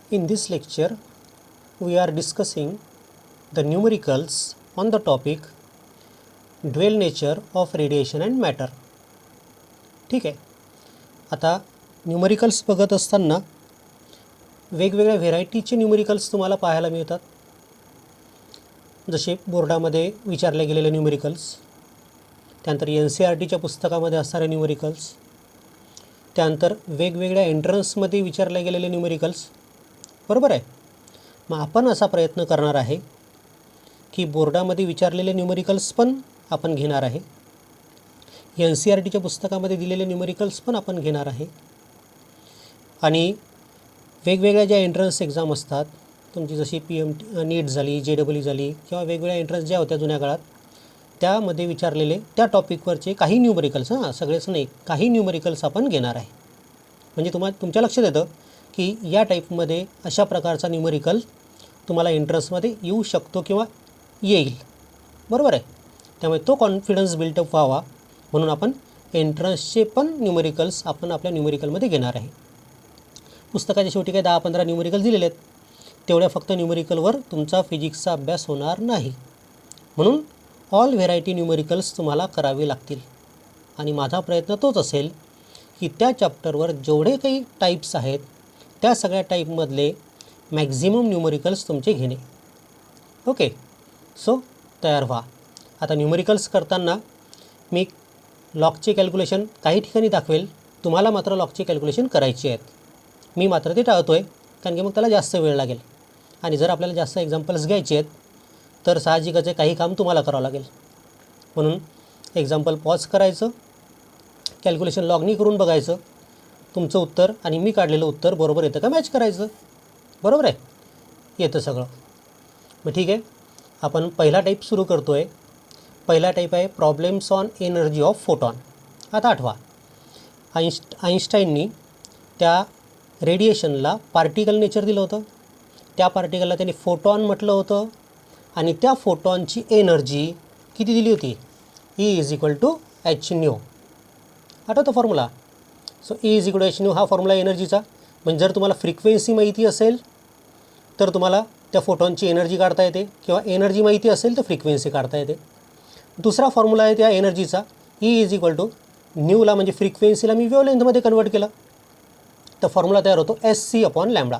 In this lecture, we are discussing the numericals on the topic dual nature of radiation and matter. ठीक आहे. आता numericals बघत असताना वेगवेगळ्या व्हेरायटीचे न्यूमरिकल्स तुम्हाला पाहायला मिळतात. जसे बोर्डामध्ये विचारले गेलेले न्यूमरिकल्स, त्यानंतर NCERTच्या पुस्तकामध्ये असणारे न्यूमरिकल्स, त्यानंतर वेगवेगळ्या एंट्रन्समध्ये विचारले गेलेले न्यूमरिकल्स. बरोबर आहे. मग आपण असा प्रयत्न करणार आहे की बोर्डामध्ये विचारलेले न्यूमरिकल्स पण आपण घेणार आहे, NCERTच्या पुस्तकामध्ये दिलेले न्यूमरिकल्स पण आपण घेणार आहे, आणि वेगवेगळ्या ज्या एंट्रन्स एक्झाम असतात तुमची, जशी PMT नीट झाली, JEE झाली, किंवा वेगवेगळ्या एंट्रन्स ज्या होत्या जुन्या काळात, त्यामध्ये विचारलेले त्या टॉपिकवरचे काही न्यूमरिकल्स, सगळेच नाही, काही न्यूमरिकल्स आपण घेणार आहे. म्हणजे तुमच्या लक्षात येतं की या टाईपमध्ये अशा प्रकारचा न्यूमरिकल तुम्हाला एंट्रन्समध्ये येऊ शकतो किंवा येईल. बरोबर आहे. त्यामुळे तो कॉन्फिडन्स बिल्टअप व्हावा म्हणून आपण एंट्रन्सचे पण न्यूमरिकल्स आपण आपल्या न्यूमरिकलमध्ये घेणार आहे. पुस्तकाच्या शेवटी काही 10-15 न्यूमरिकल दिलेले आहेत. तेवढ्या फक्त न्यूमरिकलवर तुमचा फिजिक्सचा अभ्यास होणार नाही. म्हणून ऑल व्हेरायटी न्यूमरिकल्स तुम्हाला करावे लागतील. आणि माझा प्रयत्न तोच असेल की त्या चॅप्टरवर जेवढे काही टाईप्स आहेत त्या सगळ्या टाईपमधले मॅक्झिमम न्यूमरिकल्स तुमचे घेणे. ओके. सो तयार व्हा. आता न्यूमरिकल्स करताना मी लॉगचे कॅल्क्युलेशन काही ठिकाणी दाखवेल, तुम्हाला मात्र लॉगचे कॅल्क्युलेशन करायची आहेत. मी मात्र ते टाळतो आहे, कारण की मग त्याला जास्त वेळ लागेल, आणि जर आपल्याला जास्त एक्झाम्पल्स घ्यायचे आहेत तर साहजिकच काही काम तुम्हाला करावं लागेल. म्हणून एक्झाम्पल पॉज करायचं, कॅल्क्युलेशन लॉगनी करून बघायचं, तुमचं उत्तर आणि मी काढलेलं उत्तर बरोबर येतं का मॅच करायचं. बरोबर आहे. येतं सगळं. मग ठीक आहे, आपण पहिला टाईप सुरू करतो आहे. पहिला टाईप आहे problems on energy of photon. आता आठवा, आईन्स्टाईननी त्या रेडिएशनला पार्टिकल नेचर दिलं होतं. त्या पार्टिकलला त्यांनी फोटॉन म्हटलं होतं, आणि त्या फोटॉनची एनर्जी किती दिली होती? E=hν. आठवतं फॉर्म्युला? सो E=hν हा फॉर्म्युला एनर्जीचा. म्हणजे जर तुम्हाला फ्रिक्वेन्सी माहिती असेल तर तुम्हाला त्या फोटॉनची एनर्जी काढता येते, किंवा एनर्जी माहिती असेल तर फ्रिक्वेन्सी काढता येते. दुसरा फॉर्म्युला आहे त्या एनर्जीचा, E=न्यूला, म्हणजे फ्रिक्वेन्सीला मी वेव्हलेंथमध्ये कन्वर्ट केलं तर फॉर्म्युला तयार होतो Sc/λ.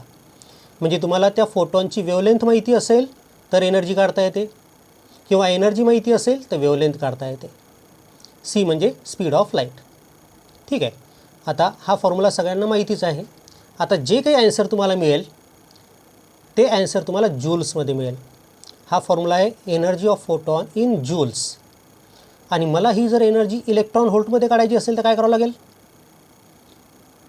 म्हणजे तुम्हाला त्या फोटॉनची वेव्हलेंथ माहिती असेल तर एनर्जी काढता येते, किंवा एनर्जी माहिती असेल तर वेव्हलेंथ काढता येते. C म्हणजे स्पीड ऑफ लाईट. ठीक आहे. आता हा फॉर्म्युला सगळ्यांना माहितीच आहे. आता जे काही ॲन्सर तुम्हाला मिळेल ते ॲन्सर तुम्हाला जूल्समध्ये मिळेल. हा फॉर्म्युला आहे energy of photon in joules. आणि मला ही जर एनर्जी इलेक्ट्रॉन व्होल्टमध्ये काढायची असेल तर काय करावं लागेल?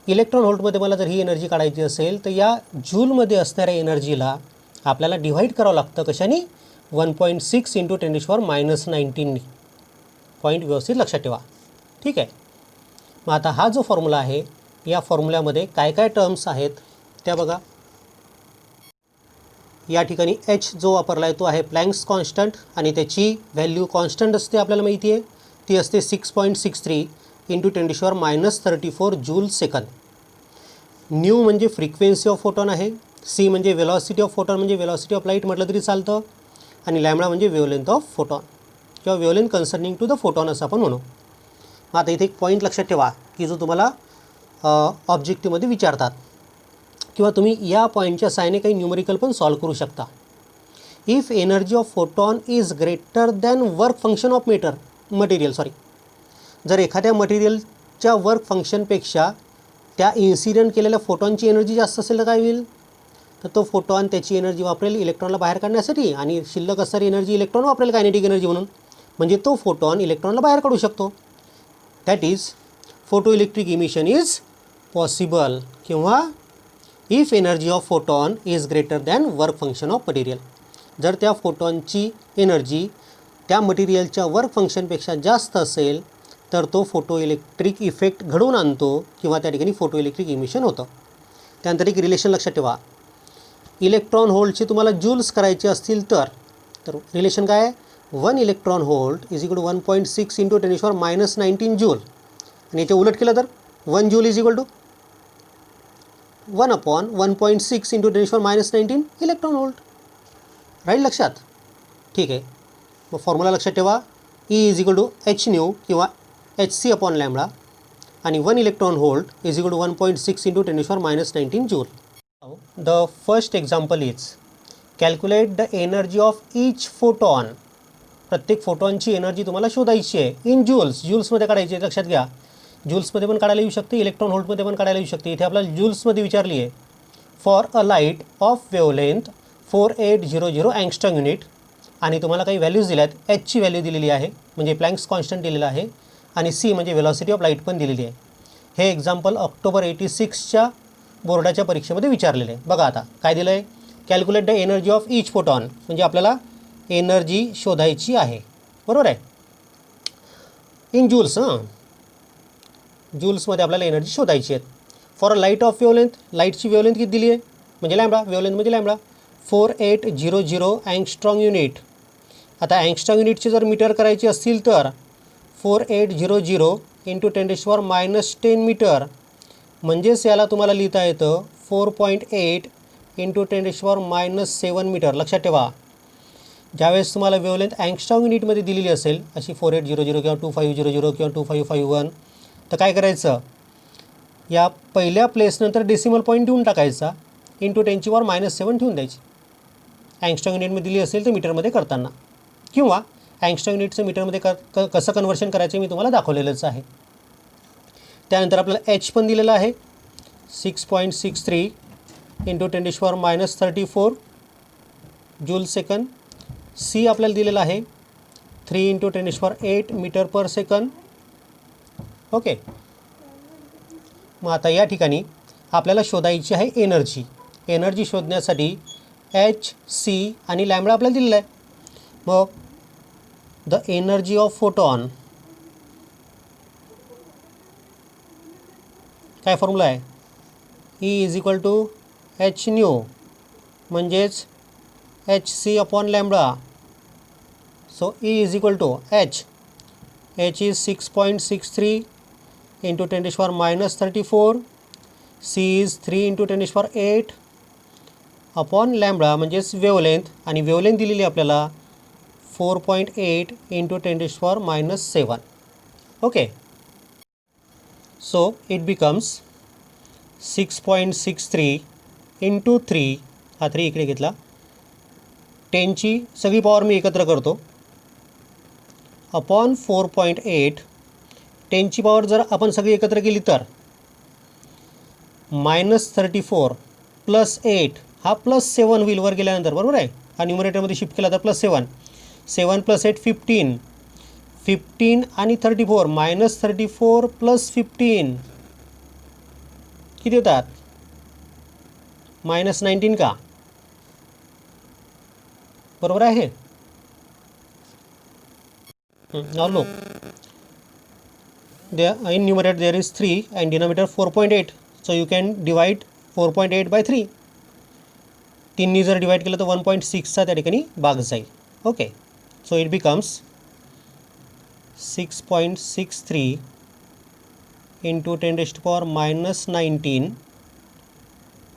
इलेक्ट्रॉन व्होल्टमध्ये मला जर ही एनर्जी काढायची असेल तर या जूलमध्ये असणाऱ्या एनर्जीला आपल्याला डिव्हाइड करावं लागतं. कशाने? 1.6 × 10⁻⁹ पॉईंट व्यवस्थित लक्षात ठेवा. ठीक आहे. मग आता हा जो फॉर्म्युला आहे, या फॉर्म्युल्यामध्ये काय काय टर्म्स आहेत त्या बघा. या ठिकाणी H जो वापरला आहे तो आहे प्लँक्स कॉन्स्टंट, आणि त्याची व्हॅल्यू कॉन्स्टंट असते, आपल्याला माहिती आहे. ती असते 6.63 × 10⁻34 जूल/सेकंद. न्यू म्हणजे फ्रिक्वेन्सी ऑफ फोटॉन आहे. C म्हणजे वेलॉसिटी ऑफ फोटॉन, म्हणजे वेलॉसिटी ऑफ लाईट म्हटलं तरी चालतं. आणि लॅम्बडा म्हणजे वेव्हलेंथ ऑफ फोटॉन, किंवा wavelength concerning to the photon असं आपण म्हणू. आता इथे एक पॉईंट लक्षात ठेवा की जो तुम्हाला ऑब्जेक्टिव्हमध्ये विचारतात, किंवा तुम्ही या पॉईंटच्या साहाय्याने काही न्यूमरिकल पण सॉल्व करू शकता. If energy of photon is greater than work function of material. जर एखाद्या मटेरियलच्या वर्क फंक्शनपेक्षा त्या इन्सिडेंट केलेल्या फोटॉनची एनर्जी जास्त असेल तर काय होईल? तर तो फोटॉन त्याची एनर्जी वापरेल इलेक्ट्रॉनला बाहेर काढण्यासाठी, आणि शिल्लक असणारी एनर्जी इलेक्ट्रॉन वापरेल कायनेटिक एनर्जी म्हणून. म्हणजे तो फोटॉन इलेक्ट्रॉनला बाहेर काढू शकतो. That is photo electric emission is possible. किंवा if energy of photon is greater than work function of material. जर त्या फोटॉनची एनर्जी त्या मटेरियलच्या वर्क फंक्शनपेक्षा जास्त असेल तर तो फोटो इलेक्ट्रिक इफेक्ट घडवून आणतो, किंवा त्या ठिकाणी फोटो इलेक्ट्रिक इमिशन होतं. त्यानंतर एक रिलेशन लक्षात ठेवा. इलेक्ट्रॉन होल्टचे तुम्हाला जूल्स करायचे असतील तर रिलेशन काय आहे? 1 इलेक्ट्रॉन होल्ट = 1.6 × 10⁻⁹ जूल. आणि याच्या उलट केलं तर 1 जूल = 1/1.6 इंटू 10⁻19 इलेक्ट्रॉन व्होल्ट. राहील लक्षात? ठीक आहे. मग फॉर्म्युला लक्षात ठेवा. E is equal to H nu किंवा HC अपॉन लॅम्बडा आणि 1 electron volt is equal to 1.6 into 10⁻19 joule. The first example is calculate the energy of each photon. प्रत्येक फोटॉनची एनर्जी तुम्हाला शोधायची आहे इन जूल्स. जूल्समध्ये काढायची आहे, लक्षात घ्या. जूल्समध्ये पण काढायला येऊ शकते, इलेक्ट्रॉन व्होल्टमध्ये पण काढायला येऊ शकते. इथे आपल्याला जूल्समध्ये विचारली आहे. For a light of wavelength 4800 angstrom unit आणि तुम्हाला काही व्हॅल्यूज दिल्या आहेत. एचची व्हॅल्यू दिलेली आहे म्हणजे प्लँक्स कॉन्स्टंट दिलेला आहे आणि सी म्हणजे वेलॉसिटी ऑफ लाईट पण दिलेली आहे. हे एक्झाम्पल ऑक्टोबर 86च्या बोर्डाच्या परीक्षेमध्ये विचारलेले आहे. बघा आता काय दिलं आहे. Calculate the energy of each photon म्हणजे आपल्याला एनर्जी शोधायची आहे. बरोबर आहे. In joules. जूल्समध्ये आपल्याला एनर्जी शोधायची आहे. For a light of wavelength. लाईटची वेवलेंथ किती दिली आहे म्हणजे लॅम्बडा. वेवलेंथ म्हणजे लॅम्बडा 4800 अँगस्ट्रॉम युनिट. आता अँगस्ट्रॉम युनिटचे जर मीटर करायचे असतील तर 4800 इंटू 10⁻10 मीटर म्हणजेच याला तुम्हाला लिहिता येतं 4.8 इंटू 10⁻7 मीटर. लक्षात ठेवा. ज्यावेळेस तुम्हाला वेवलेंथ अँगस्ट्रॉम युनिटमध्ये दिलेली असेल अशी 4800 किंवा 2500 किंवा 2551 तर काय करायचं. या पहिल्या प्लेसनंतर डेसिमल पॉईंट देऊन टाकायचा इंटू 10⁻7 ठेवून द्यायची. अँगस्ट्रॉम युनिटमध्ये दिली असेल तर मीटरमध्ये करताना किंवा अँगस्ट्रॉम युनिटचं मीटरमध्ये कसं कन्व्हर्शन करायचं मी तुम्हाला दाखवलेलंच आहे. त्यानंतर आपल्याला एच पण दिलेलं आहे 6.63 इंटू 10⁻34 जूल सेकंड. सी आपल्याला दिलेला आहे 3 into 10⁸ metre per second. Okay. मग आता या ठिकाणी आपल्याला शोधायची आहे एनर्जी. एनर्जी शोधण्यासाठी एच सी आणि लॅम्बडा आपल्याला दिलेला आहे. मग द एनर्जी ऑफ फोटॉन काय फॉर्म्युला आहे. E is equal to H nu म्हणजेच H C upon lambda. So E is equal to H. H is 6.63 into 10⁻34. C is 3 into 10⁸ upon lambda म्हणजेच wavelength आणि wavelength दिलेली आपल्याला 4.8 into 10⁻7. Okay. So it becomes 6.63 into 3 हा 3 इकडे घेतला 10ची सगळी power मी एकत्र करतो अपॉन 4.8. 10ची पॉवर जर आपण सगळी एकत्र केली तर -34 प्लस 8 हा +7 होईल वर गेल्यानंतर. बरोबर आहे. हा न्यूमरेटरमध्ये शिफ्ट केला तर +7. 7 + 8 15. 15 आणि 34 -34 प्लस 15 किती होतात -19 का. बरोबर आहे. Now look, there in numerator there is 3 and denominator 4.8, so you can divide 4.8 by 3. 3 नी जर डिवाइड केलं तर 1.6चा त्या ठिकाणी भाग जाईल. Okay. So it becomes 6.63 into 10⁻19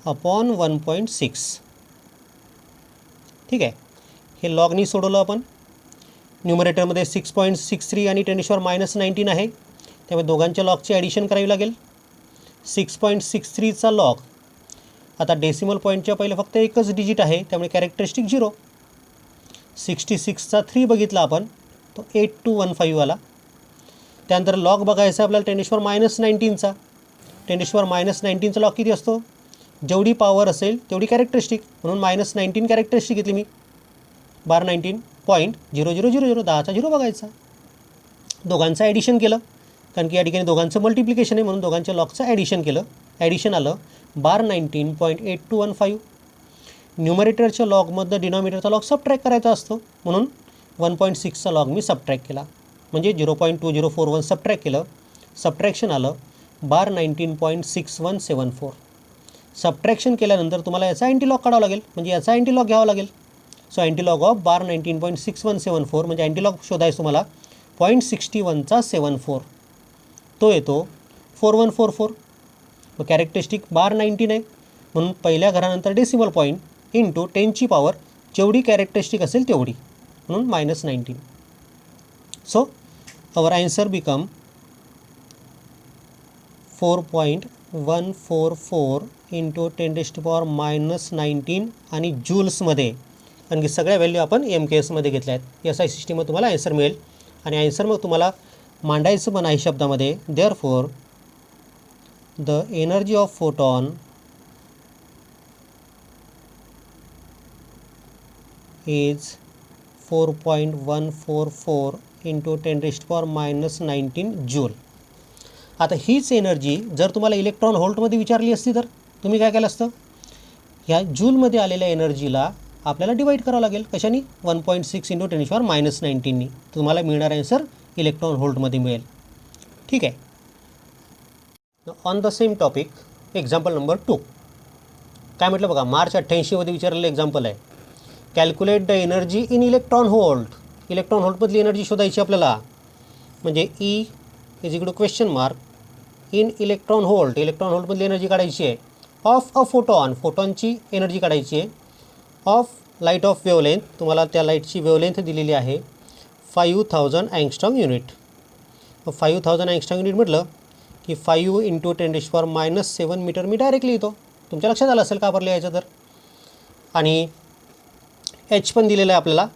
upon 1.6. ठीक आहे. हे लॉगनी सोडवलं आपण. न्यूमरेटरमध्ये 6.63 आणि 10⁻19 आहे त्यामुळे दोघांच्या लॉगची ॲडिशन करावी लागेल. 6.63चा लॉग. आता डेसिमल पॉईंटच्या पहिले फक्त एकच डिजिट आहे त्यामुळे कॅरेक्टरिस्टिक 0. 66चा 3 बघितला आपण तो 8215 आला. त्यानंतर लॉग बघायचा आपल्याला 10⁻19चा. 10⁻19चा लॉग किती असतो जेवढी पॉवर असेल तेवढी कॅरेक्टरिस्टिक म्हणून -19 कॅरेक्टरिस्टिक घेतली मी. 1219.0000 10चा 0 बघायचा. दोघांचं ॲडिशन केलं कारण की या ठिकाणी दोघांचं मल्टिप्लिकेशन आहे म्हणून दोघांच्या लॉगचं ॲडिशन केलं. ॲडिशन आलं 1219.8215. न्यूमरेटरच्या लॉगमधनं डिनॉमिनेटरचा लॉग सबट्रॅक्ट करायचा असतो म्हणून 1.6चा लॉग मी सबट्रॅक्ट केला म्हणजे 0.2041 सबट्रॅक्ट केलं. सबट्रॅक्शन आलं 1219.6174. सबट्रॅक्शन केल्यानंतर तुम्हाला याचा अँटीलॉग काढावा लागेल म्हणजे याचा अँटीलॉग घ्यावा लागेल. सो अँटीलॉग ऑफ 1219.6174 म्हणजे अँटीलॉग शोधायचं तुम्हाला 0.61चा 74 तो येतो 4144. मग कॅरेक्टरिस्टिक 1219 आहे म्हणून पहिल्या घरानंतर डेसिमल पॉईंट इंटू 10ची पॉवर जेवढी कॅरेक्टरिस्टिक असेल तेवढी, म्हणून -19. So our answer become 4.144 into 10⁻⁻19 आणि जूल्समध्ये, कारण की सगळ्या व्हॅल्यू आपण MKSमध्ये घेतल्या आहेत. SI सिस्टीममध्ये तुम्हाला आन्सर मिळेल आणि आन्सर मग तुम्हाला मांडायचं पण आहे शब्दामध्ये. Therefore the energy of photon is 4.144 into 10⁻⁻19 joule. आता हीच एनर्जी जर तुम्हाला इलेक्ट्रॉन व्होल्टमध्ये विचारली असती तर तुम्ही काय केलं असतं, ह्या जूलमध्ये आलेल्या एनर्जीला आपल्याला डिवाईड करावं लागेल. कशाने? 1.6 इंटू 10⁻⁻19नी. तुम्हाला मिळणारा आन्सर इलेक्ट्रॉन व्होल्टमध्ये मिळेल. ठीक आहे. On the same topic example number 2. काय म्हटलं बघा, मार्च 88मध्ये विचारलेलं एक्झाम्पल आहे. Calculate the energy in electron volt. Electron व्होल्टमधली एनर्जी शोधायची आपल्याला. म्हणजे E is equal to question mark in electron volt. Electron व्होल्टमधली एनर्जी काढायची आहे. Of a photon. फोटॉनची एनर्जी काढायची आहे. Of light of wavelength. तुम्हाला त्या लाईटची वेवलेंथ दिलेली आहे 5000 अँगस्ट्रॉम युनिट. 5000 अँगस्ट्रॉम युनिट म्हटलं की 5 इंटू 10⁻⁻7 मीटर मी डायरेक्टली लिहितो. तुमच्या लक्षात आलं असेल का बरं लिहायचं तर. आणि H पण दिलेलं आहे आपल्याला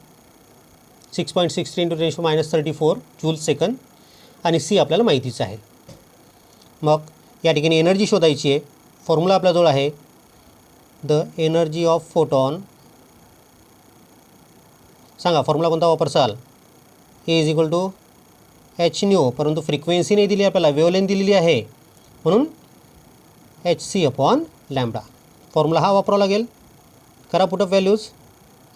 6.63 इंटू 10⁻34 जूल सेकंद. आणि C आपल्याला माहितीच आहे. मग या ठिकाणी एनर्जी शोधायची आहे. फॉर्म्युला आपल्याजवळ आहे द एनर्जी ऑफ फोटॉन. सांगा फॉर्म्युला कोणता वापरसाल. E is equal to hν. परंतु फ्रिक्वेन्सी नाही दिली आपल्याला, वेवलेंथ दिलेली आहे, म्हणून hc/λ. फॉर्म्युला हा वापरावा लागेल. करा पुटअप व्हॅल्यूज.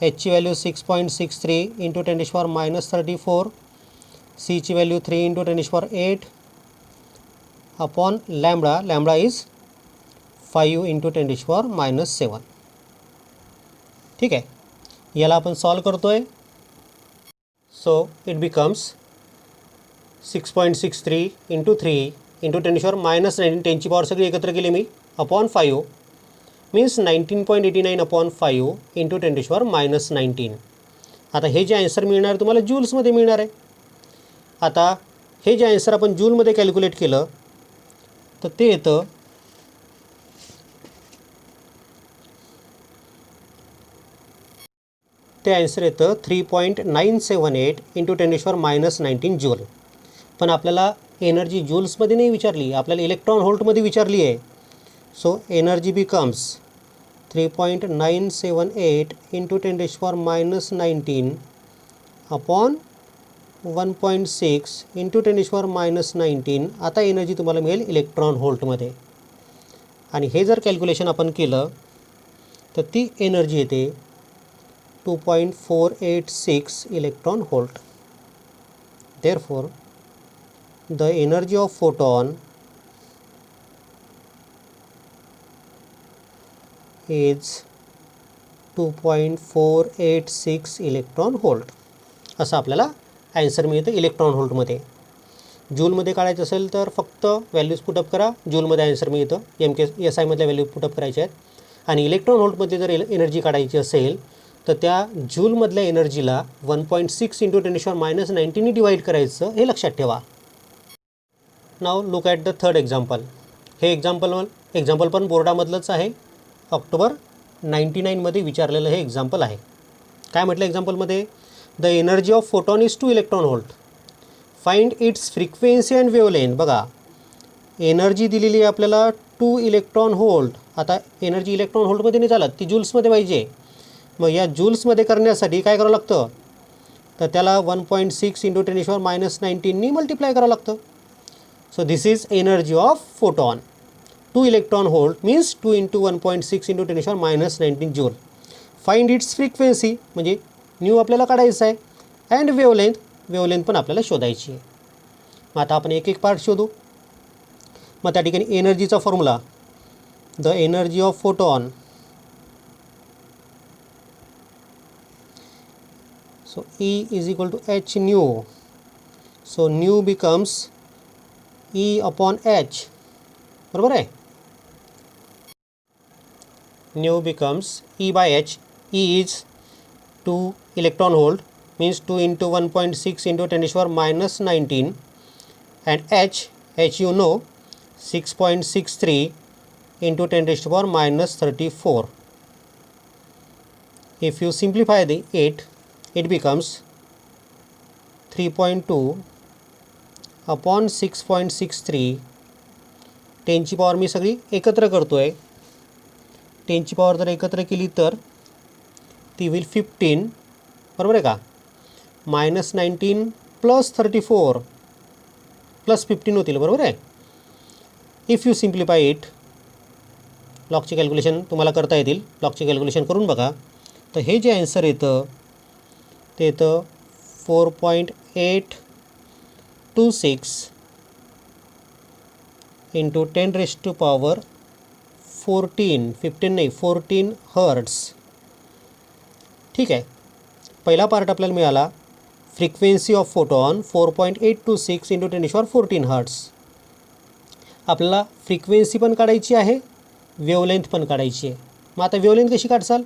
Hची व्हॅल्यू 6.63 इंटू 10⁻34. Cची value 3 into 10⁸ upon lambda. Lambda is 5 into 10⁻⁻7. ठीक आहे. याला आपण सॉल्व करतो आहे. So it becomes 6.63 into 3 into 10⁻⁻19. 10ची पॉवर सगळी एकत्र केली मी अपॉन 5 मीन्स 19.89 अपॉन 5 इंटू 10⁻⁻19. आता हे जे आन्सर मिळणार आहे तुम्हाला जूल्समध्ये मिळणार आहे. आता हे जे आन्सर आपण जूलमध्ये कॅल्क्युलेट केलं तर ते येतं ते आन्सर येतं 3.978 इंटू 10⁻⁻19 जूल. पण आपल्याला एनर्जी जूल्समध्ये नाही विचारली, आपल्याला इलेक्ट्रॉन व्होल्टमध्ये विचारली आहे. So energy becomes 3.978 into 10⁻⁻19 upon 1.6 into 10⁻⁻19. आता एनर्जी तुम्हाला मिळेल इलेक्ट्रॉन व्होल्टमध्ये. आणि हे जर कॅल्क्युलेशन आपण केलं तर ती एनर्जी येते 2.486 electron volt. Therefore the energy of photon is 2.486 electron volt. असं आपल्याला आन्सर मिळतं इलेक्ट्रॉन व्होल्टमध्ये. जूलमध्ये काढायचं असेल तर फक्त व्हॅल्यूज पुटअप करा, जूलमध्ये आन्सर मिळतं. SI मधल्या व्हॅल्यू पुटअप करायच्या आहेत. आणि इलेक्ट्रॉन व्होल्टमध्ये जर एनर्जी काढायची असेल तर त्या जूलमधल्या एनर्जीला 1.6 इंटू 10⁻⁻19नी डिवाईड करायचं, हे लक्षात ठेवा. Now look at the third example. हे एक्झाम्पल पण बोर्डामधलंच आहे. ऑक्टोबर 99मध्ये विचारलेलं हे एक्झाम्पल आहे. काय म्हटलं एक्झाम्पलमध्ये, the energy of photon is 2 electron volt. Find its frequency and wavelength. बघा एनर्जी दिलेली आहे आपल्याला 2 इलेक्ट्रॉन व्होल्ट. आता एनर्जी इलेक्ट्रॉन व्होल्टमध्ये नाही चालत, ती जूल्समध्ये पाहिजे. मग या जूल्समध्ये करण्यासाठी काय करावं लागतं, तर त्याला 1.6 इंटू 10⁻⁻19नी मल्टिप्लाय करावं लागतं. So this is energy of photon. 2 electron volt means 2 into 1.6 into 10⁻⁻19 joule. Find its frequency म्हणजे न्यू आपल्याला काढायचं आहे. अँड वेवलेंथ पण आपल्याला शोधायची आहे. मग आता आपण एक एक पार्ट शोधू. मग त्या ठिकाणी एनर्जीचा formula, the energy of photon. So E is equal to hν. So nu becomes E upon H. बरोबर आहे. nu becomes E by H. E is 2 electron volt, means 2 into 1.6 into 10 to the power minus 19, and H you know 6.63 into 10 to the power minus 34. If you simplify it becomes 3.2 upon 6.63. 10 ची power मी सगळी एकत्र करतो आहे. 10 ची power जर एकत्र केली तर ती होईल 15, बरोबर आहे का. मायनस 19 प्लस 34 प्लस 15 होतील, बरोबर आहे. इफ यू सिम्प्लिफाय इट, लॉगची कॅल्क्युलेशन तुम्हाला करता येतील. लॉगची कॅल्क्युलेशन करून बघा. तर हे जे आन्सर येतं ते येतं 4.826 into 10 raise to power 14 hertz. ठीक आहे. पहिला पार्ट आपल्याला मिळाला frequency of photon 4.826 into 10 to the power 14 hertz. आपल्याला फ्रिक्वेन्सी पण काढायची आहे, वेवलेंथ पण काढायची आहे. मग आता वेवलेंथ कशी काढसाल?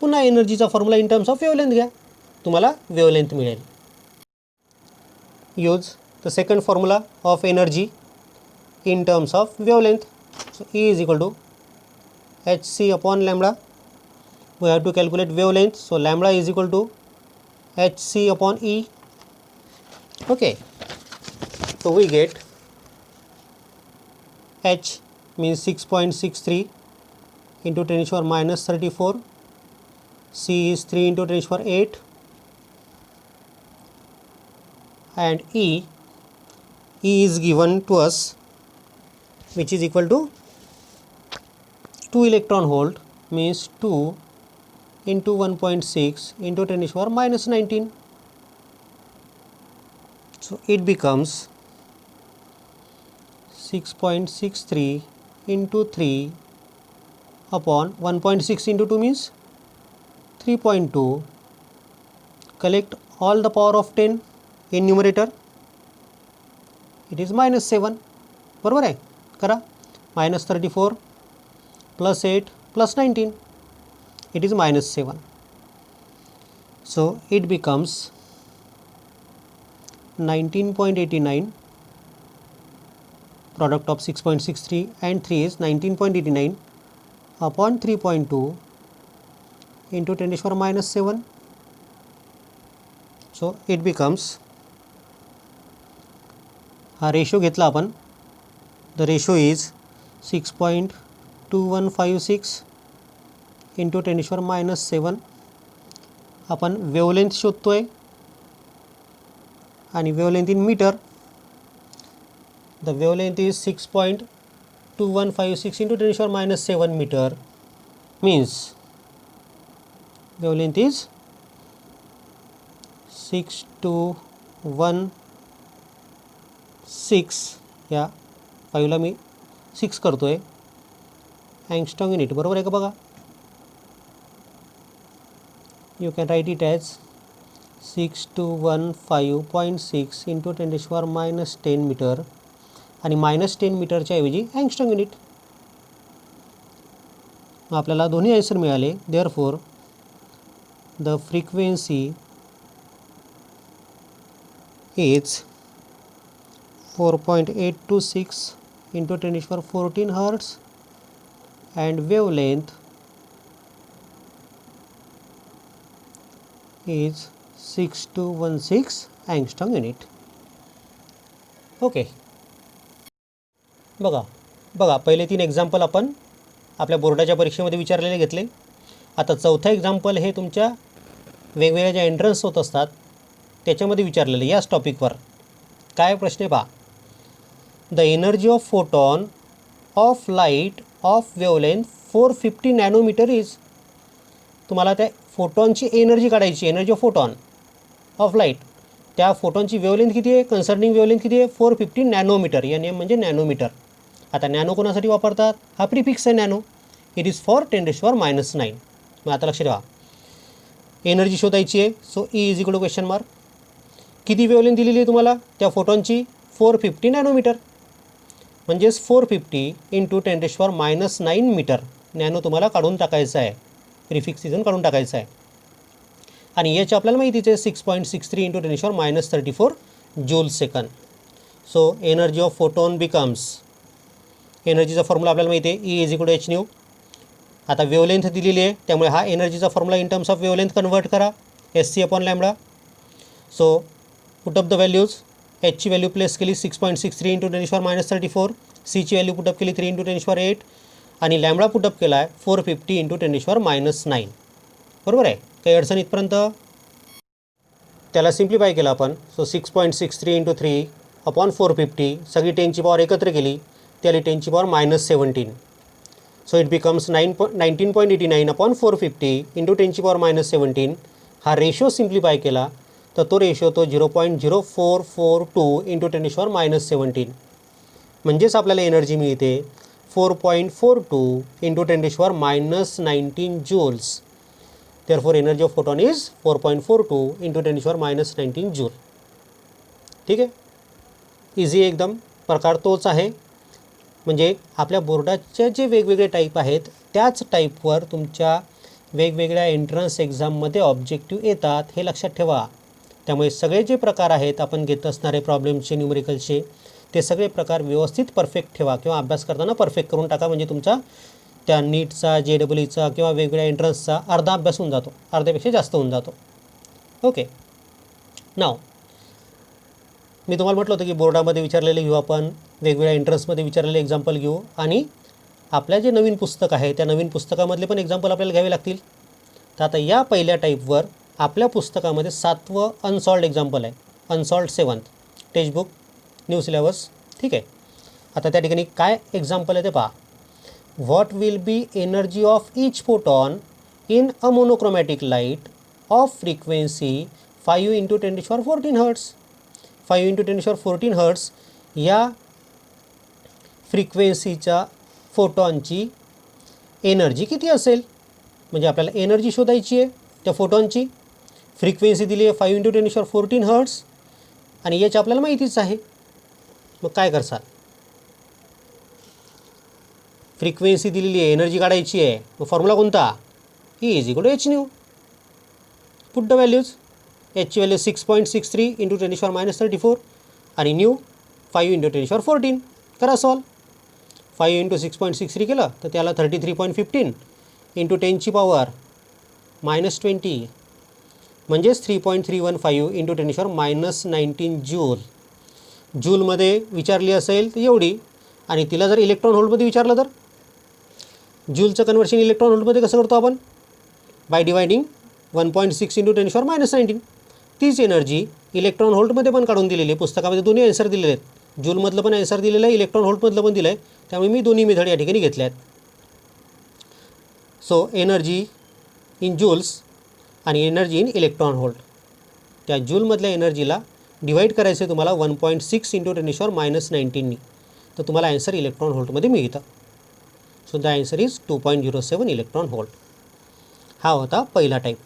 पुन्हा एनर्जीचा formula in terms of wavelength घ्या, तुम्हाला वेवलेंथ मिळेल. Use the second formula of energy in terms of wavelength. So E is equal to hc upon lambda. We have to calculate wavelength, so lambda is equal to hc upon E. Okay, so we get h means 6.63 into 10 to the power minus 34. C is 3 into 10 to the power 8, and E is given to us, which is equal to 2 electron volt, means 2 into 1.6 into 10 to the power minus 19. So it becomes 6.63 into 3 upon 1.6 into 2 means 3.2. Collect all the power of 10 in numerator. It is minus 7, बरोबर आहे. करा. minus 34 plus 8 plus 19, it is minus 7. So it becomes 19.89. product of 6.63 and 3 is 19.89 upon 3.2 into 10 to the power minus 7. So it becomes, हा ratio घेतला आपण, the ratio is 6.2156 into 10 to the power minus 7. आपण wavelength शोधतोय आणि wavelength in metre. The wavelength is 6.2156 into 10 to the power minus 7 meter, means wavelength is 6216. या 5ला मी 6 करतोय. Angstrom unit, बरोबर आहे का बघा. You can write it as 6215.6 into 10 to the power minus 10 metre, आणि मायनस 10 मीटरच्या ऐवजी अँगस्ट्रॉम युनिट. आपल्याला दोन्ही आन्सर मिळाले. Therefore the frequency is 4.826 into 10 to the power 14 hertz, and wavelength is 6216 angstrom unit. Okay. बघा पहिले 3 एक्झाम्पल आपण आपल्या बोर्डाच्या परीक्षेमध्ये विचारलेले घेतले. आता चौथा एक्झाम्पल हे तुमच्या वेगवेगळ्या ज्या एंट्रन्स होत असतात त्याच्यामध्ये विचारलेले याच टॉपिकवर. काय प्रश्न आहे पहा. The energy of photon of light of wavelength 450 nanometre is. तुम्हाला त्या फोटॉनची एनर्जी काढायची, energy of photon of light. त्या फोटॉनची वेवलेंथ किती आहे, कन्सर्निंग वेवलेंथ किती आहे, 450 नॅनोमीटर. या नेम म्हणजे नॅनोमीटर. आता नॅनो कोणासाठी वापरतात, हा प्रिफिक्स आहे nano. It is for 10 to the power minus 9. मग आता लक्ष ठेवा, एनर्जी शोधायची आहे. So E is equal to question mark. किती वेवलेंथ दिलेली आहे तुम्हाला त्या फोटॉनची, 450 नॅनोमीटर. म्हणजेच 450 into 10 to the power minus 9 metre. Nano तुम्हाला काढून टाकायचं आहे, प्रिफिक्स इथून काढून टाकायचं आहे. आणि याची आपल्याला माहितीच आहे 6.63 into 10⁻34 joule second. So energy of photon becomes, एनर्जीचा फॉर्म्युला आपल्याला माहिती आहे E is equal to H nu. आता वेवलेंथ दिलेली आहे त्यामुळे हा एनर्जीचा formula in terms of wavelength convert करा, S C upon lambda. So put up the values, एचची व्हॅल्यू प्लेस केली 6.63 इंटू 10⁻34, सीची व्हॅल्यू पुटअप केली 3 इंटू 10⁸, आणि लॅम्बडा पुटअप केला आहे 450 इंटू 10⁻9. बरोबर आहे, काही अडचण इथपर्यंत. त्याला सिम्प्लिफाय केलं आपण. सो 6.63 इंटू 3 अपॉन 450, सगळी 10ची पॉवर एकत्र केली त्याला 10ची power -17. So it becomes 19.89 upon 450 into 10ची पॉवर -17. हा रेशो सिम्प्लिफाय केला तर तो रेशो तो 0.0442 इंटू 10⁻17. म्हणजेच आपल्याला एनर्जी मिळते 4.42 into 10⁻19 joules. Therefore energy of photon is 4.42 into 10⁻19 joule. ठीक आहे, इझी एकदम, प्रकार तोच आहे. म्हणजे आपल्या बोर्डाचे जे वेगवेगळे टाईप आहेत त्याच टाईपवर तुमच्या वेगवेगळ्या एंट्रन्स एक्झाममध्ये ऑब्जेक्टिव्ह येतात, हे लक्षात ठेवा. त्यामुळे सगळे जे प्रकार आहेत आपण घेत असणारे प्रॉब्लेमचे, न्यूमेरिकलचे, ते सगळे प्रकार व्यवस्थित परफेक्ट ठेवा किंवा अभ्यास करताना परफेक्ट करून टाका. म्हणजे तुमचा त्या नीटचा, JEEचा किंवा वेगवेगळ्या एंट्रन्सचा अर्धा अभ्यास होऊन जातो, अर्ध्यापेक्षा जास्त होऊन जातो. ओके, नाव मी तुम्हाला म्हटलं होतं की बोर्डामध्ये विचारलेले घेऊ आपण, वेगवेगळ्या एंट्रन्समध्ये विचारलेले एक्झाम्पल घेऊ, आणि आपल्या जे नवीन पुस्तक आहे त्या नवीन पुस्तकामधले पण एक्झाम्पल आपल्याला घ्यावे लागतील. तर आता या पहिल्या टाईपवर आपल्या पुस्तकामध्ये 7वं अनसॉल्ड एक्झाम्पल आहे, अनसॉल्ड 7th टेक्स्टबुक न्यू सिलेबस. ठीक आहे, आता त्या ठिकाणी काय एक्झाम्पल आहे ते पहा. What will be energy of each photon in a monochromatic light of frequency 5 into 10⁻14 Hz? 5 into 10⁻14 Hz या फ्रिक्वेन्सीच्या फोटॉनची एनर्जी किती असेल? म्हणजे आपल्याला एनर्जी शोधायची आहे त्या फोटॉनची. फ्रिक्वेन्सी दिली आहे 5 into 10⁻14 Hz आणि याची आपल्याला माहितीच आहे. मग काय करसाल? फ्रिक्वेन्सी दिलेली आहे, एनर्जी काढायची आहे, मग फॉर्म्युला कोणता? E is equal to H nu. Put the values, एचची व्हॅल्यू 6.63 इंटू 10⁻34 आणि न्यू 5 इंटू 10⁻14. करा सॉल्व. 5 इंटू 6.63 केलं तर त्याला 33.15 इंटू 10ची पॉवर -20 म्हणजेच 3.315 इंटू 10⁻19 जूल. जूलमध्ये विचारली असेल तर एवढी, आणि तिला जर इलेक्ट्रॉन होल्टमध्ये विचारलं तर जूलचं कन्वर्शन इलेक्ट्रॉन होल्टमध्ये कसं करतो आपण? By dividing 1.6 into 10⁻19. तीच एनर्जी इलेक्ट्रॉन होल्टमध्ये पण काढून दिलेली आहे. पुस्तकामध्ये दोन्ही आन्सर दिलेले आहेत, जूलमधलं पण आन्सर दिलेलं आहे, इलेक्ट्रॉन होल्टमधलं पण दिलं आहे. त्यामुळे मी दोन्ही मेथड या ठिकाणी घेतल्या आहेत. सो एनर्जी इन जूल्स आणि एनर्जी इन इलेक्ट्रॉन होल्ट, त्या जूलमधल्या एनर्जीला डिवाईड करायचं आहे तुम्हाला 1.6 इंटू 10⁻19 तर तुम्हाला आन्सर इलेक्ट्रॉन होल्टमध्ये मिळतं. So the answer is 2.07 electron volt. हा होता पहिला टाईप.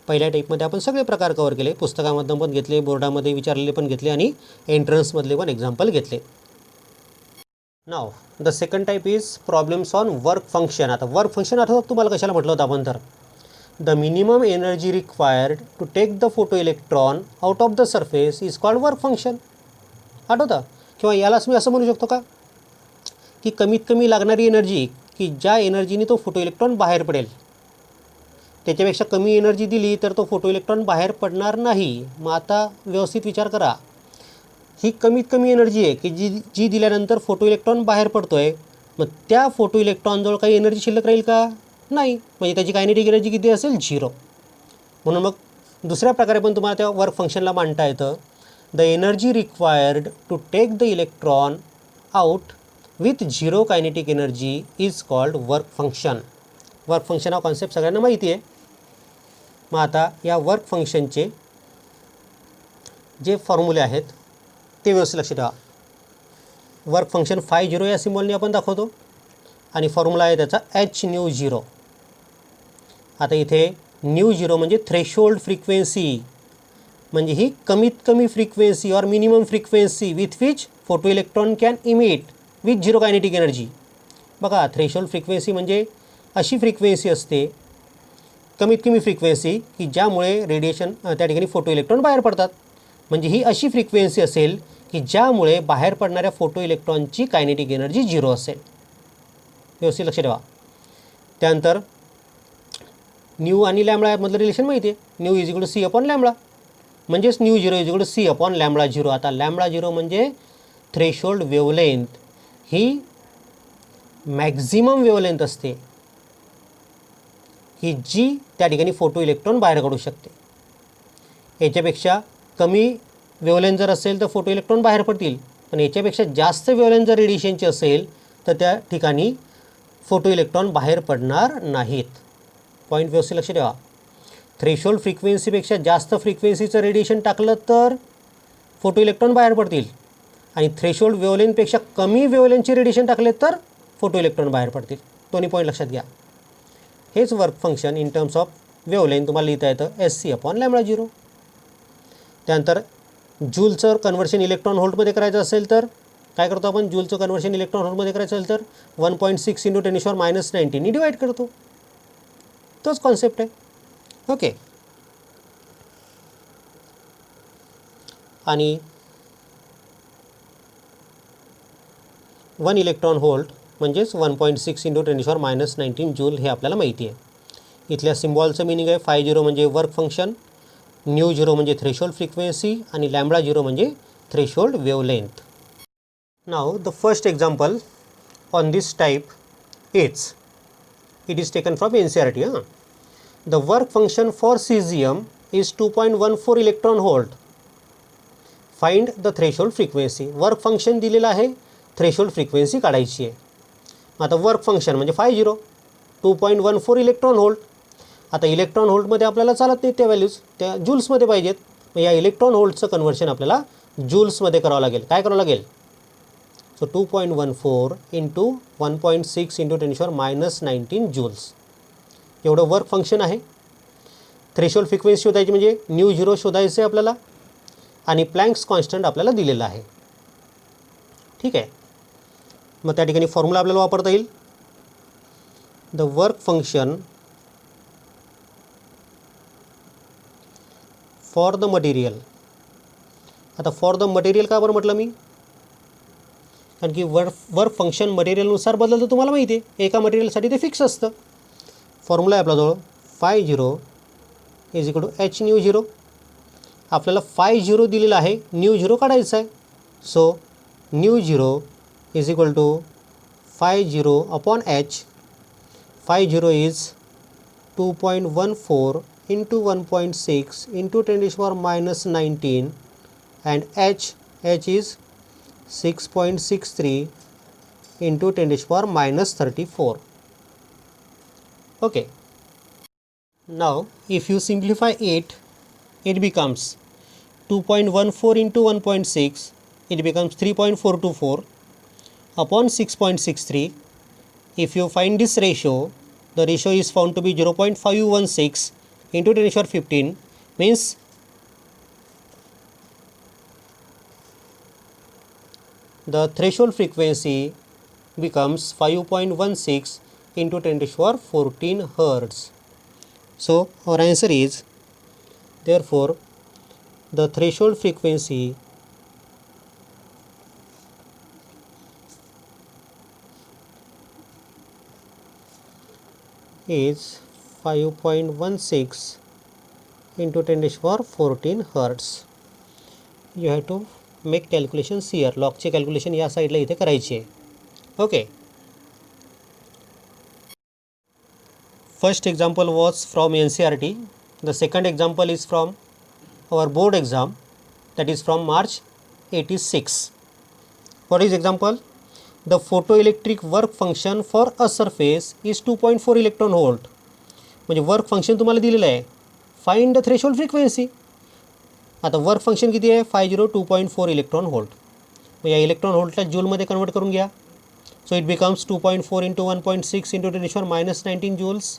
पहिल्या टाईपमध्ये आपण सगळे प्रकार कवर केले, पुस्तकामधून पण घेतले, बोर्डामध्ये विचारलेले पण घेतले आणि एंट्रन्समधले पण एक्झाम्पल घेतले. Now the second type is problems on work function. आता वर्क फंक्शन आठवतं तुम्हाला कशाला म्हटलं होतं आपण? तर the minimum energy required to take the photo electron out of the surface is called work function. आठवतं? किंवा यालाच मी असं म्हणू शकतो का की कमीत कमी लागणारी एनर्जी, की ज्या एनर्जीने तो फोटो इलेक्ट्रॉन बाहेर पडेल, त्याच्यापेक्षा कमी एनर्जी दिली तर तो फोटो इलेक्ट्रॉन बाहेर पडणार नाही. मग आता व्यवस्थित विचार करा, ही कमीत कमी एनर्जी आहे की जी दिल्यानंतर फोटो इलेक्ट्रॉन बाहेर पडतो आहे. मग त्या फोटो इलेक्ट्रॉनजवळ काही एनर्जी शिल्लक राहील का? नाही. म्हणजे त्याची कायनेटिक एनर्जी किती असेल? 0. म्हणून मग दुसऱ्या प्रकारे पण तुम्हाला त्या वर्क फंक्शनला मांडता येतं. The energy required to take the electron out with 0 kinetic energy is called work function. Work function हा कॉन्सेप्ट सगळ्यांना माहिती आहे. मग आता या वर्क फंक्शनचे जे फॉर्म्युले आहेत ते व्यवस्थित लक्ष ठेवा. वर्क फंक्शन 5 या सिम्बॉलने आपण दाखवतो आणि फॉर्म्युला आहे त्याचा h/0. आता इथे ν0 म्हणजे थ्रेशोल्ड फ्रिक्वेन्सी, म्हणजे ही कमीत कमी फ्रिक्वेन्सी और minimum frequency with which photo electron can emit with 0 kinetic energy. बघा, थ्रेशोल्ड फ्रिक्वेन्सी म्हणजे अशी फ्रिक्वेन्सी असते, कमीत कमी फ्रिक्वेन्सी की ज्यामुळे रेडिएशन त्या ठिकाणी फोटो इलेक्ट्रॉन बाहेर पडतात. म्हणजे ही अशी फ्रिक्वेन्सी असेल की ज्यामुळे बाहेर पडणाऱ्या फोटो इलेक्ट्रॉनची कायनेटिक एनर्जी 0 असेल. व्यवस्थित लक्ष ठेवा. त्यानंतर न्यू आणि लॅम्बडा यामधलं रिलेशन माहिती आहे. Nu is equal to C upon lambda, म्हणजेच nu 0 is equal to C upon lambda 0. आता लॅम्बडा 0 म्हणजे थ्रेशोल्ड वेवलेंथ. ही मॅक्झिमम वेवलेंथ असते की जी त्या ठिकाणी फोटो इलेक्ट्रॉन बाहेर काढू शकते. याच्यापेक्षा कमी वेवलेंथ जर असेल तर फोटो इलेक्ट्रॉन बाहेर पडतील, पण याच्यापेक्षा जास्त वेवलेंथ जर रेडिएशनची असेल तर त्या ठिकाणी फोटो इलेक्ट्रॉन बाहेर पडणार नाहीत. पॉईंट व्यवस्थित लक्ष ठेवा. थ्रेशोल्ड फ्रिक्वेन्सीपेक्षा जास्त फ्रिक्वेन्सीचं रेडिएशन टाकलं तर फोटो इलेक्ट्रॉन बाहेर पडतील, आणि थ्रेशोल्ड वेवलेंथपेक्षा कमी वेवलेंथचे रेडिएशन टाकले तर फोटो इलेक्ट्रॉन बाहेर पडतील. दोन्ही पॉईंट लक्षात घ्या. हेच work function in terms of wavelength तुम्हाला लिहिता येतं एस सी अपॉन लॅम्बडा 0. त्यानंतर जूलचं कन्व्हर्शन इलेक्ट्रॉन व्होल्टमध्ये करायचं असेल तर काय करतो आपण? जूलचं कन्व्हर्शन इलेक्ट्रॉन व्होल्टमध्ये करायचं असेल तर 1.6 × 10⁻⁻⁹ डिवाईड करतो. तोच कॉन्सेप्ट आहे. ओके. आणि 1 इलेक्ट्रॉन व्होल्ट म्हणजेच 1.6 × 10⁻⁻⁹ जूल हे आपल्याला माहिती आहे. इथल्या सिम्बॉलचं मिनिंग आहे 5 म्हणजे वर्क फंक्शन, न्यू 0 म्हणजे थ्रेशोल्ड फ्रिक्वेन्सी, आणि लॅम्बडा 0 म्हणजे threshold wavelength. Now the first example on this type is, it is taken from NCERT. The work function for caesium is 2.14 electron volt. Find the threshold frequency. Work function दिलेलं आहे, threshold frequency काढायची आहे. आता work function म्हणजे 50, 2.14 electron volt. आता electron व्होल्टमध्ये आपल्याला चालत नाही त्या व्हॅल्यूज, त्या जूल्समध्ये पाहिजेत. मग या इलेक्ट्रॉन व्होल्टचं कन्व्हर्शन आपल्याला जूल्समध्ये करावं लागेल. काय करावं लागेल? सो 2.14 × 1.6 × 10⁻⁻⁹ जूल्स एवढं वर्क फंक्शन आहे. थ्रेशोल्ड फ्रिक्वेन्सी शोधायची म्हणजे न्यू 0 शोधायचं आहे आपल्याला, आणि प्लँक्स कॉन्स्टंट आपल्याला दिलेला आहे. ठीक आहे. मग त्या ठिकाणी फॉर्म्युला आपल्याला वापरता येईल. The work function for the material. आता फॉर द मटेरियल का बरं म्हटलं मी? कारण की वर्क फंक्शन मटेरियलनुसार बदलतं, तुम्हाला माहिती आहे. एका मटेरियलसाठी ते फिक्स असतं. फॉर्म्युला आहे आपल्याजवळ 50 is equal to h nu 0. आपल्याला 50 दिलेलं आहे, न्यू 0 काढायचं आहे. So nu 0 is equal to 50 upon h. 50 is 2.14 × 1.6 × 10⁻⁻⁹, and h is 6.63 × 10⁻34. Okay. Now if you simplify it, it becomes 2.14 × 1.6, it becomes 3.424 upon 6.63. If you find this ratio, the ratio is found to be 0.516 × 10⁻15, means the threshold frequency becomes 5.16 × 10⁻14 Hertz. So our answer is, therefore the threshold frequency is 5.16 × 10⁻14 Hertz. You have to make calculations here. लॉगचे calculation या साईडला इथे करायची आहे. Okay. First example was from NCERT. The second example is from our board exam, that is from March 86. What is example? The photoelectric work function for a surface is 2.4 electron volt. म्हणजे work function तुम्हाला दिलेलं आहे. Find the threshold frequency. आता work function किती आहे? 2.4 electron volt. मग या electron व्होल्टला जूलमध्ये कन्वर्ट करून घ्या. So it becomes 2.4 × 1.6 × 10⁻⁻⁹ joules.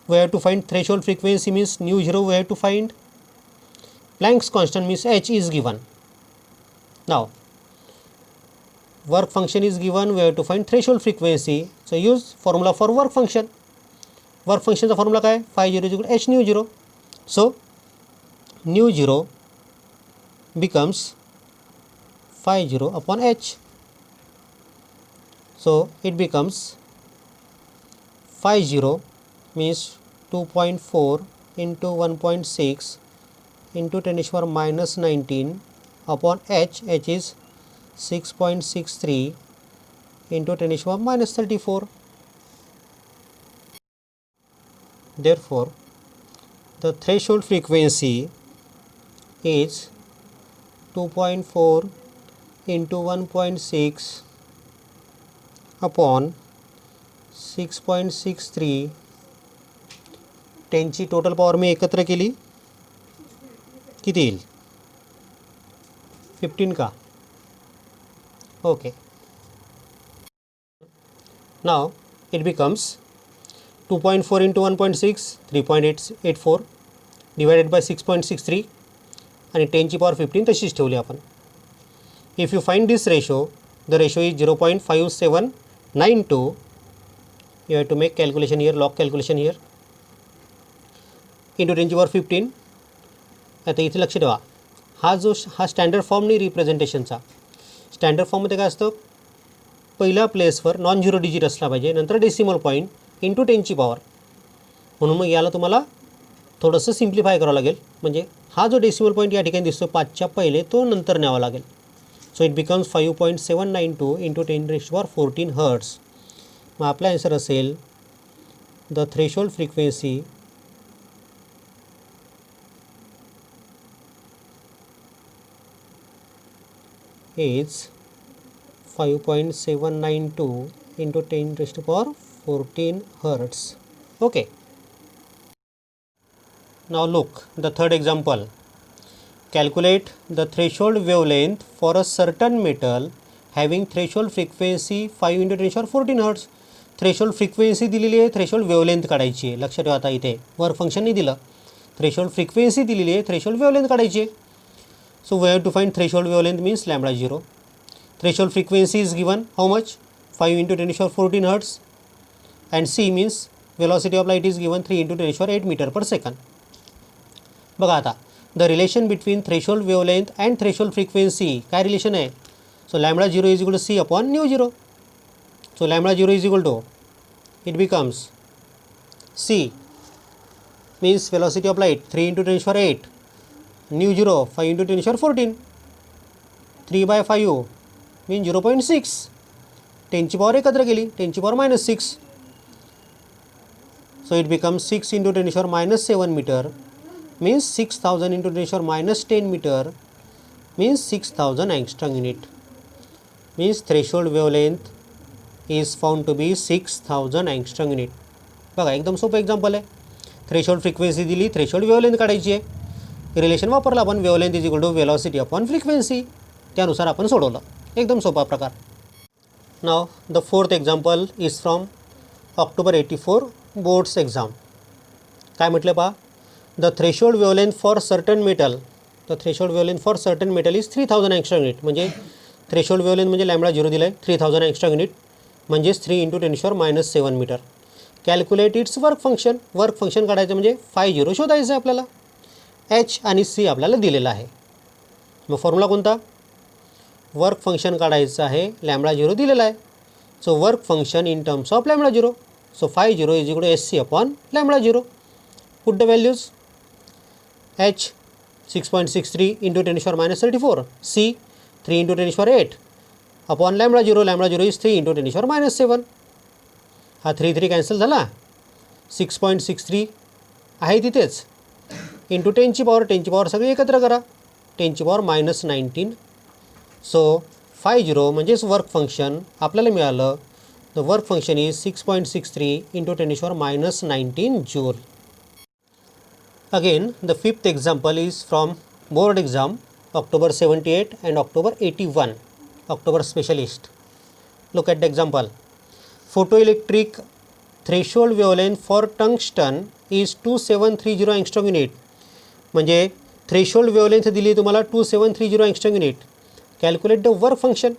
We have to find threshold frequency, means nu 0 we have to find. Planck's constant means h is given. Now work function is given, we have to find threshold frequency. So use formula for work function. Work function चा formula काय? phi 0 is equal to h nu 0. So nu 0 becomes phi 0 upon h. So it becomes phi 0 means 2.4 into 1.6 into 10 to the power minus 19 upon h. H is 6.63 into 10 to the power minus 34. Therefore, the threshold frequency is 2.4 into 1.6 upon 6.63. 10 ची total power मी एकत्र केली किती येईल? 15 का? Okay. Now it becomes 2.4 into 1.6 3.884 divided by 6.63 आणि 10 ची power 15 तशीच ठेवली आपण. If you find this ratio, the ratio is 0.5792. You have to make calculation here, log calculation here, into 10 ची पॉवर 15. आता इथे लक्ष ठेवा, हा स्टँडर्ड फॉर्म नाही रिप्रेझेंटेशनचा. स्टँडर्ड फॉर्ममध्ये काय असतं, पहिल्या प्लेसवर नॉन झिरो डिजिट असला पाहिजे, नंतर डेसिमल पॉईंट इंटू 10 ची पॉवर. म्हणून मग याला तुम्हाला थोडंसं सिम्प्लिफाय करावं लागेल. म्हणजे हा जो डेसिमल पॉईंट या ठिकाणी दिसतो 5च्या पहिले, तो नंतर न्यावा लागेल. So it becomes 5.792 into 10⁻14 hertz. मग आपला आन्सर असेल the threshold frequency is 5.792 into 10⁻14 hertz. Okay. Now look, the third example. Calculate the threshold wavelength for a certain metal having threshold frequency 5 into 10⁻14 hertz. Threshold frequency दिलेली आहे, threshold wavelength काढायची आहे. लक्षात ठेवा, आता इथे वर्क फंक्शन नाही दिलं, थ्रेशोल्ड फ्रिक्वेन्सी दिलेली आहे, थ्रेशोल्ड वेवलेंथ काढायची आहे. So we have to find threshold wavelength means lambda 0. Threshold frequency is given how much? 5 into 10⁻14 hertz, and c means velocity of light is given 3 into 10⁸ meter per second. बघा आता the relation between threshold wavelength and threshold frequency काय relation आहे? So lambda 0 is equal to c upon nu 0. So lambda 0 is equal to, it becomes c means velocity of light 3 into 10⁸. nu 0 5 into 10⁻14, 3 by 5 means 0.6. 10 ची power एकत्र केली, 10 ची power -6. So it becomes 6 into 10⁻⁻7 meter means 6000 into 10⁻10 meter means 6000 angstrom unit. Means threshold wavelength is found to be 6000 angstrom unit. बघा एकदम सोपं example आहे. Threshold frequency दिली, threshold wavelength काढायची आहे. रिलेशन वापरला आपण, wavelength is equal to velocity upon frequency. त्यानुसार आपण सोडवलं. एकदम सोपा प्रकार. Now the fourth example is from October 84 boards exam. काय म्हटलं पहा, the threshold wavelength for certain metal, the threshold wavelength for certain metal is 3000 angstrom unit. म्हणजे थ्रेशोल्ड वेवलेंथ म्हणजे लॅम्बडा 0 दिला आहे, 3000 angstrom unit म्हणजेच 3 into 10⁻⁷ metre. Calculate its work function. Work function काढायचं म्हणजे phi 0 शोधायचं आहे आपल्याला. एच आणि सी आपल्याला दिलेला आहे. मग फॉर्म्युला कोणता? वर्क फंक्शन काढायचं आहे, लॅम्बडा 0 दिलेला आहे. So work function in terms of lambda 0. So phi 0 is equal to SC upon lambda 0. Put the values. H 6.63 into 10⁻34, C 3 into 10⁸ upon lambda 0. Lambda 0 is 3 into 10⁻⁷. हा 3 cancel झाला. 6.63 आहे तिथेच, into 10 ची power सगळी एकत्र करा, 10 ची पॉवर -19. सो phi 0 म्हणजेच वर्क फंक्शन आपल्याला मिळालं. The work function is 6.63 into 10⁻19 joule. Again the fifth example is from board exam October 78 and October 81, October specialist. Look at the example. Photoelectric threshold wavelength for tungsten is 2730 angstrom unit. म्हणजे threshold wavelength दिली तुम्हाला 2730 angstrom unit. Calculate the work function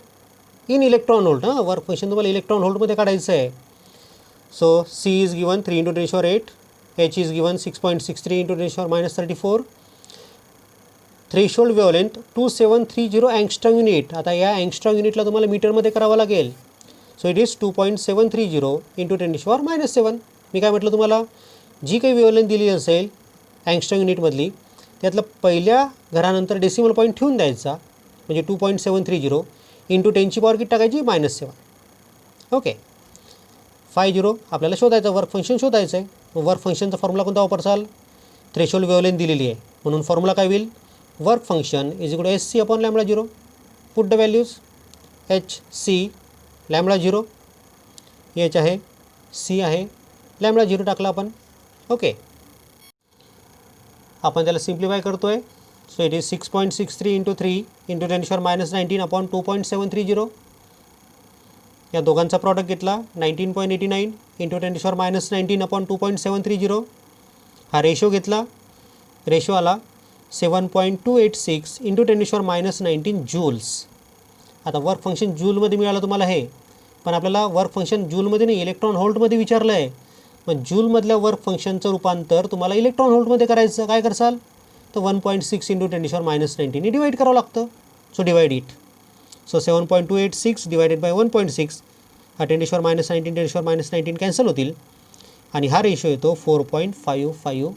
in electron volt. Work function तुम्हाला electron व्होल्टमध्ये काढायचं आहे. So C is given 3 × 10⁸, H is given 6.63 × 10⁻34. Threshold wavelength 2730 angstrom unit. आता या angstrom युनिटला तुम्हाला मीटरमध्ये करावं लागेल. So it is 2.730 × 10⁻⁷. मी काय म्हटलं तुम्हाला, जी काही वेव्हलेंथ दिली असेल अँगस्ट्रॉम युनिटमधली त्यातलं पहिल्या घरानंतर डेसिमल पॉईंट ठेवून द्यायचा, म्हणजे 2.730 × 10⁻⁷ किती टाकायची -7. ओके, 50 आपल्याला शोधायचं, वर्क फंक्शन शोधायचं आहे. वर्क फंक्शनचा फॉर्म्युला कोणता वापरसाल, थ्रेशोल्ड वेव्हलेंथ दिलेली आहे म्हणून फॉर्म्युला काय होईल, work function is equal to SC upon λ0. Put the values, HC λ0, H आहे, सी आहे, λ0 टाकला आपण. ओके, आपण त्याला सिम्प्लिफाय करतो आहे. So it is 6.63 × 3 × 10⁻19 upon 2.730. या दोघांचा प्रॉडक्ट घेतला 19.89 × 10⁻19 अपॉन 2.730. हा रेशो घेतला, रेशो आला 7.286 × 10⁻19 जूल्स. आता वर्क फंक्शन जूलमध्ये मिळालं तुम्हाला हे, पण आपल्याला वर्क फंक्शन जूलमध्ये नाही इलेक्ट्रॉन व्होल्टमध्ये विचारलं आहे. मग जूलमधल्या वर्क फंक्शनचं रूपांतर तुम्हाला इलेक्ट्रॉन व्होल्टमध्ये करायचं. काय करसाल तर 1.6 × 10⁻19 डिवाईड करावं लागतं. So divide it. So 7.286 divided by 1.6, हा 10⁻19 10⁻19 कॅन्सल होतील आणि हा रेशो येतो 4.55.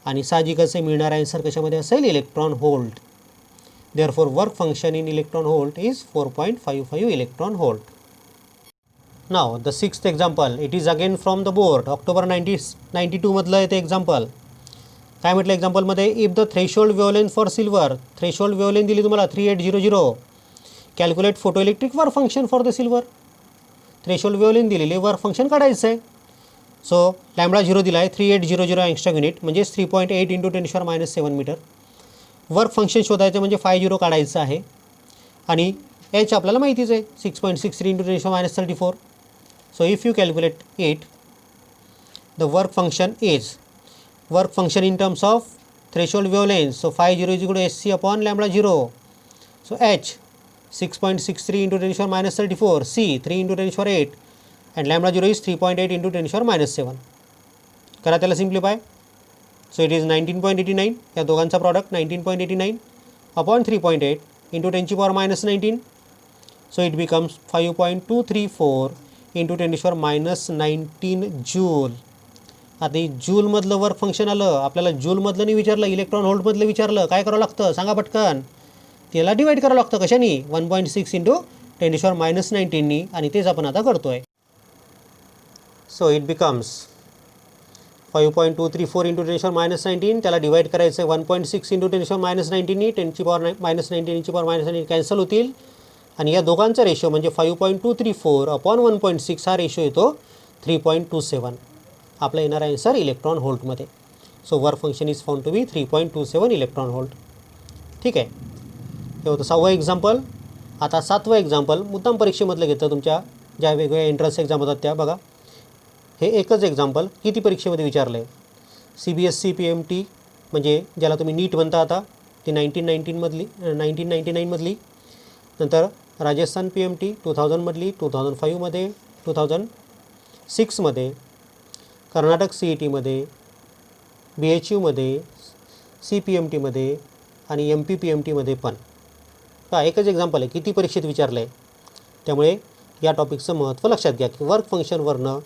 आणि साहजिकच मिळणारा आन्सर कशामध्ये असेल, electron volt. Therefore work function in electron volt is 4.55 electron volt. Now the 6th example, it is again from the board. October 1992 मधलं आहे ते एक्झाम्पल. काय म्हटलं एक्झाम्पलमध्ये, if the threshold wavelength for silver, threshold wavelength दिली तुम्हाला 3800, calculate photo electric work function for the silver. Threshold wavelength दिलेली work function काढायचं आहे. सो λ0 दिला आहे 3800 अँगस्ट्रॉम युनिट, म्हणजे 3.8 × 10⁻7 मीटर. वर्क फंक्शन शोधायचं म्हणजे 50 काढायचं आहे आणि एच आपल्याला माहितीच आहे 6.63 × 10⁻34. So if you calculate it, the work function is, work function in terms of threshold wavelength. So 50 is equal to SC upon λ0. So H 6.63 × 10⁻34, C 3 × 10⁸, and λ0 is 3.8 × 10⁻7. करा त्याला सिम्प्लिफाय. सो इट इज 19.89, या दोघांचा product 19.89 upon 3.8 × 10⁻19. So it becomes 5.234 × 10⁻19 joule. आता ही जूलमधलं work function आलं, आपल्याला जूलमधलं नाही विचारलं, electron व्होल्टमधलं विचारलं. काय करावं लागतं सांगा पटकन, त्याला डिवाईड करावं लागतं. कशानी, 1.6 × 10⁻19 आणि तेच आपण आता करतो आहे. सो इट बिकम्स 5.234 × 10⁻19, त्याला डिवाईड करायचं आहे 1.6 × 10⁻19, 10⁻19 कॅन्सल होतील आणि या दोघांचा रेशो म्हणजे 5.234 अपॉन 1.6 हा रेशो येतो 3.27. आपला येणारा आन्सर इलेक्ट्रॉन व्होल्टमध्ये. So work function is found to be 3.27 electron volt. ठीक आहे, हे होतं 6वं एक्झाम्पल. आता 7वं एक्झाम्पल मुद्दाम परीक्षेमधलं घेतं, तुमच्या ज्या वेगवेगळ्या एंट्रन्स एक्झाम होतात त्या. बघा, हे एकच एक्झाम्पल किती परीक्षेमध्ये विचारलं आहे. CBSE PMT म्हणजे ज्याला तुम्ही नीट म्हणता आता, ती 1999मधली, नंतर राजस्थान PMT 2000मधली, 2005मध्ये, 2006मध्ये, कर्नाटक CETमध्ये, BHUमध्ये, CPMTमध्ये आणि MP PMTमध्ये पण. हा एकच एक्झाम्पल आहे, किती परीक्षेत विचारलं आहे. त्यामुळे या टॉपिकचं महत्त्व लक्षात घ्या की वर्क फंक्शनवरनं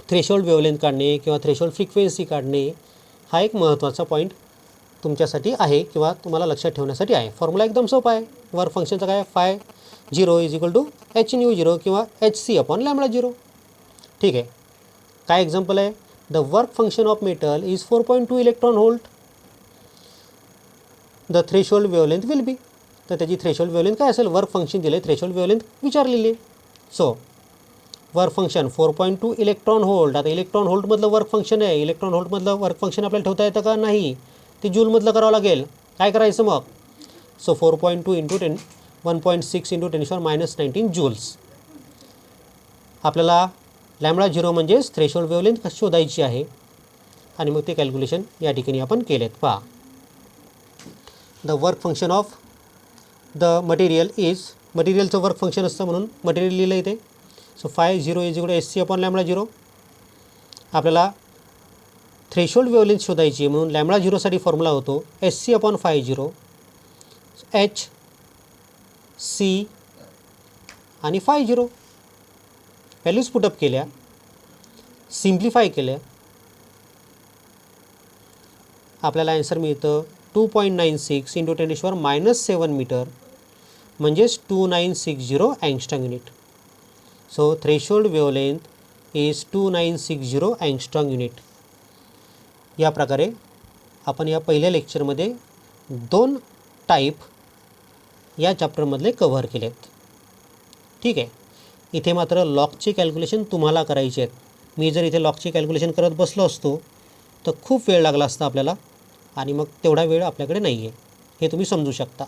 थ्रेशोल्ड वेव्हलेंथ काढणे किंवा थ्रेशोल्ड फ्रिक्वेन्सी काढणे हा एक महत्त्वाचा पॉईंट तुमच्यासाठी आहे किंवा तुम्हाला लक्षात ठेवण्यासाठी आहे. फॉर्म्युला एकदम सोपा आहे. वर्क फंक्शनचा काय, φ0 इज इक्वल टू hν0 किंवा HC अपॉन λ0. ठीक आहे, काय एक्झाम्पल आहे, the work function of metal is 4.2 electron volt, the threshold wavelength will be. तर त्याची थ्रेशोल्ड वेव्हलेंथ काय असेल, वर्क फंक्शन दिले, थ्रेशोल्ड वेव्हलेंथ विचारलेली आहे. So work function 4.2 electron volt. आता इलेक्ट्रॉन व्होल्टमधलं वर्क फंक्शन आहे, इलेक्ट्रॉन व्होल्टमधलं वर्क फंक्शन आपल्याला ठेवता येतं का, नाही, ते जूलमधलं करावं लागेल. काय करायचं मग, सो 4.2 × 1.6 × 10⁻19 जूल्स. आपल्याला λ0 म्हणजेच थ्रेशोल्ड वेव्हलेंथ शोधायची आहे आणि मग ते कॅल्क्युलेशन या ठिकाणी आपण केलेत. पहा, the work function of the material is मटेरियलचं वर्क फंक्शन असतं म्हणून मटेरियल लिहिलं इथे. So phi zero is equal to S C upon lambda zero. आपल्याला थ्रेशोल्ड वेव्हलेंथ शोधायची आहे म्हणून लॅम्बडा झिरोसाठी फॉर्म्युला होतो S C upon phi zero H C आणि फाय झिरो. व्हॅल्यूज पुटअप केल्या, सिम्प्लिफाय केल्या, आपल्याला आन्सर मिळतं 2.96 इंटू 10⁻⁻7 मीटर म्हणजेच 2960 angstrom unit. So threshold wavelength is 2960 angstrom unit. या प्रकारे आपण या पहिल्या लेक्चरमध्ये 2 टाईप या चॅप्टरमधले कव्हर केलेत. ठीक आहे. इथे मात्र लॉकचे कॅल्क्युलेशन तुम्हाला करायचे आहेत. मी जर इथे लॉकचे कॅल्क्युलेशन करत बसलो असतो तर खूप वेळ लागला असता आपल्याला आणि मग तेवढा वेळ आपल्याकडे नाही आहे, हे तुम्ही समजू शकता.